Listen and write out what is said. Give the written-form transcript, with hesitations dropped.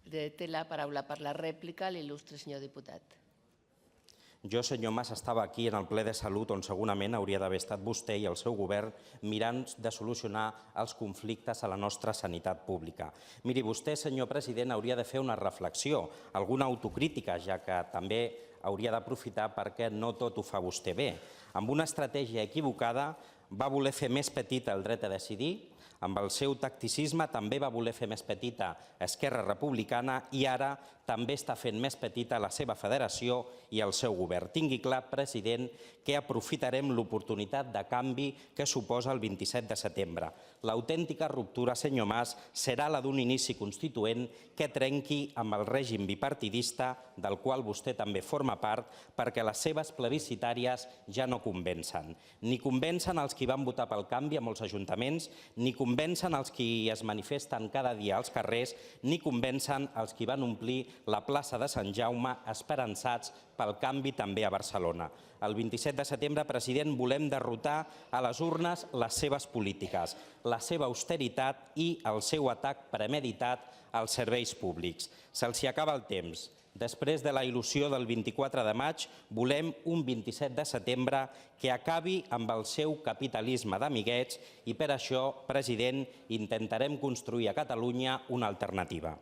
Té la paraula per la rèplica l'il·lustre senyor diputat. Jo, senyor Mas, estava aquí en el ple de Salut on segurament hauria d'haver estat vostè i el seu govern mirant de solucionar els conflictes a la nostra sanitat pública. Miri, vostè, senyor president, hauria de fer una reflexió, alguna autocrítica, ja que també hauria d'aprofitar perquè no tot ho fa vostè bé. Amb una estratègia equivocada va voler fer més petit el dret a decidir, amb el seu tacticisme també va voler fer més petita Esquerra Republicana i ara també està fent més petita la seva federació i el seu govern. Tingui clar, president, que aprofitarem l'oportunitat de canvi que suposa el 27 de setembre. L'autèntica ruptura, senyor Mas, serà la d'un inici constituent que trenqui amb el règim bipartidista del qual vostè també forma part, perquè les seves plebiscitàries ja no convencen. Ni convencen els qui van votar pel canvi a molts ajuntaments, ni convencen els qui es manifesten cada dia als carrers, ni convencen els qui van omplir la plaça de Sant Jaume esperançats pel canvi també a Barcelona. El 27 de setembre, president, volem derrotar a les urnes les seves polítiques, la seva austeritat i el seu atac premeditat als serveis públics. Se'ls acaba el temps. Després de la il·lusió del 24 de maig, volem un 27 de setembre que acabi amb el seu capitalisme d'amiguets i per això, president, intentarem construir a Catalunya una alternativa.